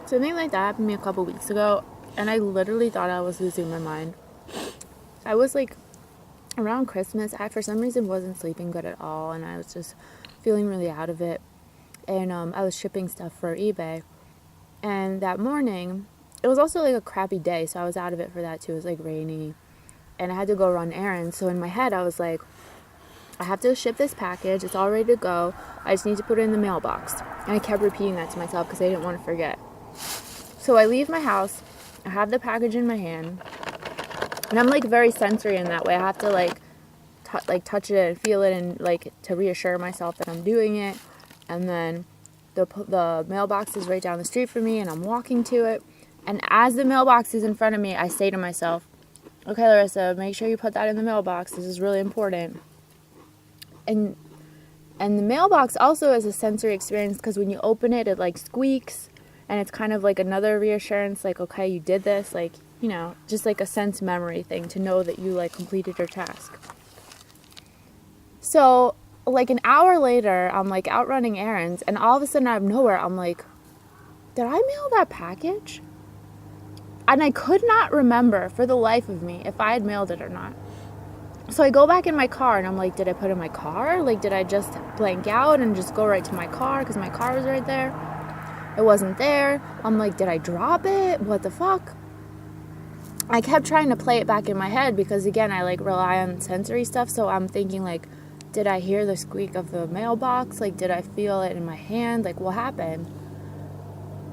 Something like that happened to me a couple weeks ago, and I literally thought I was losing my mind. I was like, around Christmas, I for some reason wasn't sleeping good at all, and I was just feeling really out of it. And I was shipping stuff for eBay, and that morning, it was also like a crappy day, so I was out of it for that too. It was like rainy, and I had to go run errands. So in my head, I was like, I have to ship this package. It's all ready to go. I just need to put it in the mailbox. And I kept repeating that to myself because I didn't want to forget. So I leave my house. I have the package in my hand. And I'm like very sensory in that way. I have to like touch it and feel it and like to reassure myself that I'm doing it. And then the mailbox is right down the street from me and I'm walking to it. And as the mailbox is in front of me, I say to myself, okay, Larissa, make sure you put that in the mailbox. This is really important. And the mailbox also is a sensory experience because when you open it, it like squeaks, and it's kind of like another reassurance, like, okay, you did this, like, you know, just like a sense memory thing to know that you like completed your task. So like an hour later, I'm like out running errands, and all of a sudden out of nowhere, I'm like, did I mail that package? And I could not remember for the life of me if I had mailed it or not. So I go back in my car and I'm like, did I put it in my car? Like, did I just blank out and just go right to my car because my car was right there? It wasn't there. I'm like, did I drop it? What the fuck? I kept trying to play it back in my head because, again, I like rely on sensory stuff. So I'm thinking like, did I hear the squeak of the mailbox? Like, did I feel it in my hand? Like, what happened?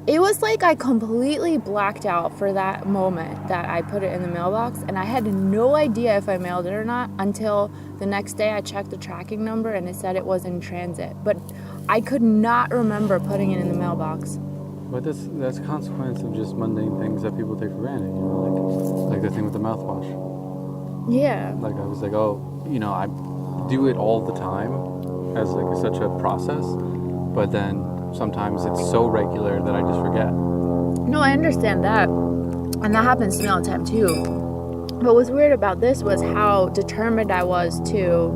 It was like I completely blacked out for that moment that I put it in the mailbox, and I had no idea if I mailed it or not until the next day I checked the tracking number and it said it was in transit. But I could not remember putting it in the mailbox. But that's a consequence of just mundane things that people take for granted, you know, like the thing with the mouthwash. Yeah. Like I was like, oh, you know, I do it all the time as like such a process, but then sometimes it's so regular that I just forget. No, I understand that. And that happens to me all the time too. But what's weird about this was how determined I was to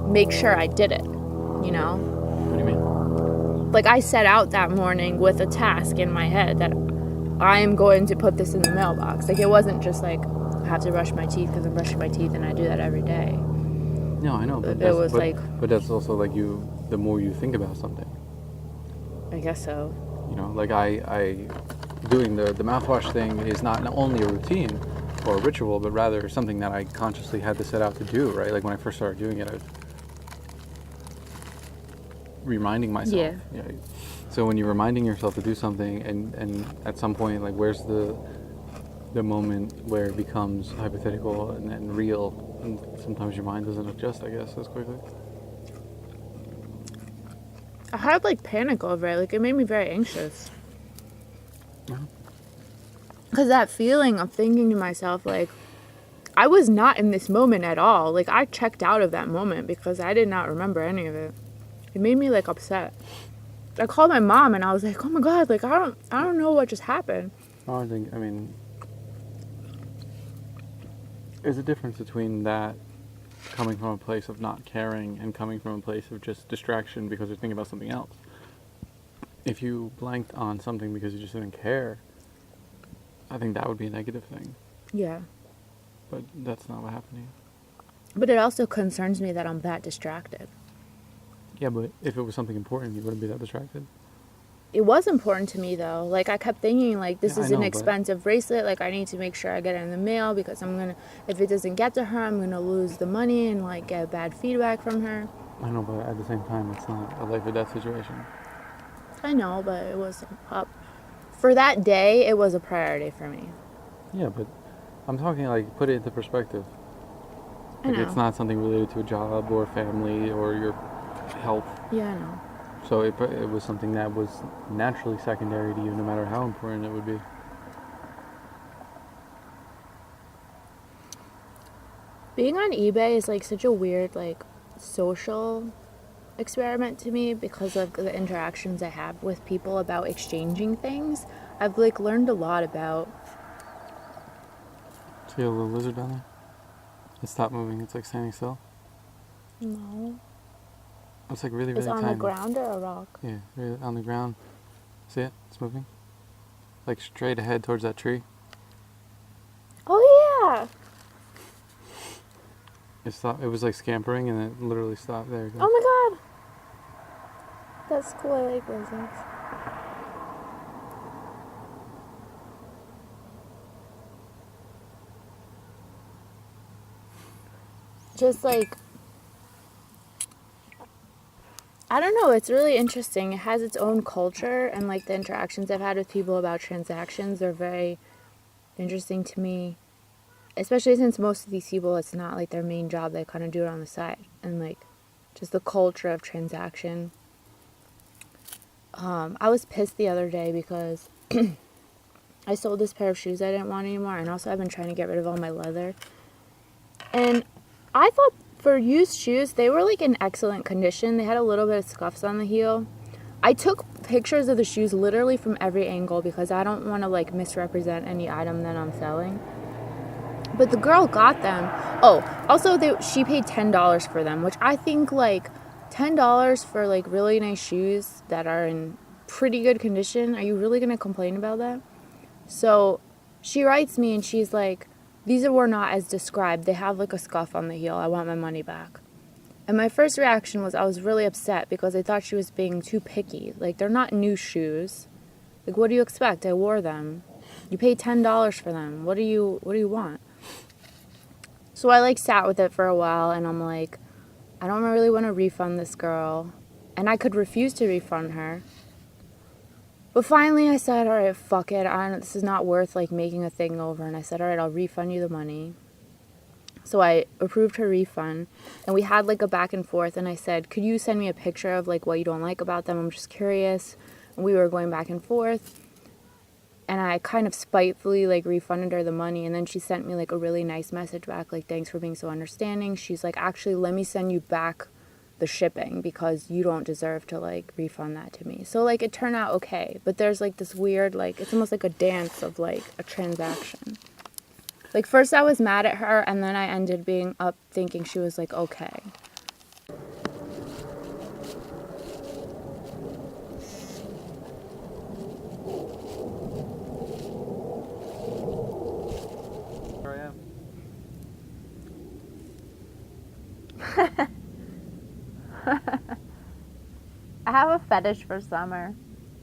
make sure I did it, you know? What do you mean? Like I set out that morning with a task in my head that I am going to put this in the mailbox. Like it wasn't just like I have to brush my teeth because I'm brushing my teeth and I do that every day. No, I know. But that's also like the more you think about something. I guess so. You know, like I doing the mouthwash thing is not only a routine or a ritual, but rather something that I consciously had to set out to do, right? Like when I first started doing it, I was reminding myself. Yeah. You know, so when you're reminding yourself to do something and at some point, like where's the moment where it becomes hypothetical and real, and sometimes your mind doesn't adjust, I guess, as quickly. I had like panic over it. Like it made me very anxious. Because that feeling of thinking to myself, like, I was not in this moment at all. Like I checked out of that moment because I did not remember any of it. It made me like upset. I called my mom and I was like, oh my God, like I don't know what just happened. I mean, there's a difference between that coming from a place of not caring and coming from a place of just distraction because you're thinking about something else. If you blanked on something because you just didn't care, I think that would be a negative thing. Yeah. But that's not what happened to you. But it also concerns me that I'm that distracted. Yeah, but if it was something important, you wouldn't be that distracted. It was important to me though. Like I kept thinking like this is an expensive bracelet. Like I need to make sure I get it in the mail because if it doesn't get to her, I'm gonna lose the money and like get bad feedback from her. I know, but at the same time, it's not a life or death situation. I know, but it was up. For that day, it was a priority for me. Yeah, but I'm talking like put it into perspective. Like it's not something related to a job or family or your health. Yeah, I know. So it was something that was naturally secondary to you, no matter how important it would be. Being on eBay is like such a weird like social experiment to me because of the interactions I have with people about exchanging things. I've like learned a lot about. See a little lizard down there? It stopped moving. It's like standing still. No. It's like really, really tiny. It's on tiny. the ground or a rock? Yeah, really on the ground. See it? It's moving. Like straight ahead towards that tree. Oh yeah. It stopped. It was like scampering and it literally stopped. There it goes. Oh my god. That's cool. I like lizards. Just like, I don't know, it's really interesting. It has its own culture, and like the interactions I've had with people about transactions are very interesting to me. Especially since most of these people, it's not like their main job, they kind of do it on the side. And like, just the culture of transaction. I was pissed the other day because I sold this pair of shoes I didn't want anymore, and also I've been trying to get rid of all my leather. And I thought for used shoes, they were like in excellent condition. They had a little bit of scuffs on the heel. I took pictures of the shoes literally from every angle because I don't want to like misrepresent any item that I'm selling. But the girl got them. Oh, also she paid $10 for them, which I think like $10 for like really nice shoes that are in pretty good condition. Are you really going to complain about that? So she writes me and she's like, these were not as described. They have like a scuff on the heel. I want my money back. And my first reaction was I was really upset because I thought she was being too picky. Like, they're not new shoes. Like, what do you expect? I wore them. You paid $10 for them. What do you want? So I like sat with it for a while and I'm like, I don't really want to refund this girl. And I could refuse to refund her. But finally I said, all right, fuck it. This is not worth like making a thing over. And I said, all right, I'll refund you the money. So I approved her refund and we had like a back and forth and I said, could you send me a picture of like what you don't like about them? I'm just curious. And we were going back and forth and I kind of spitefully like refunded her the money. And then she sent me like a really nice message back, like, thanks for being so understanding. She's like, actually, let me send you back the shipping because you don't deserve to like refund that to me. So like it turned out okay, but there's like this weird, like, it's almost like a dance of like a transaction. Like first I was mad at her and then I ended being up thinking she was like okay. Here I am. I have a fetish for summer.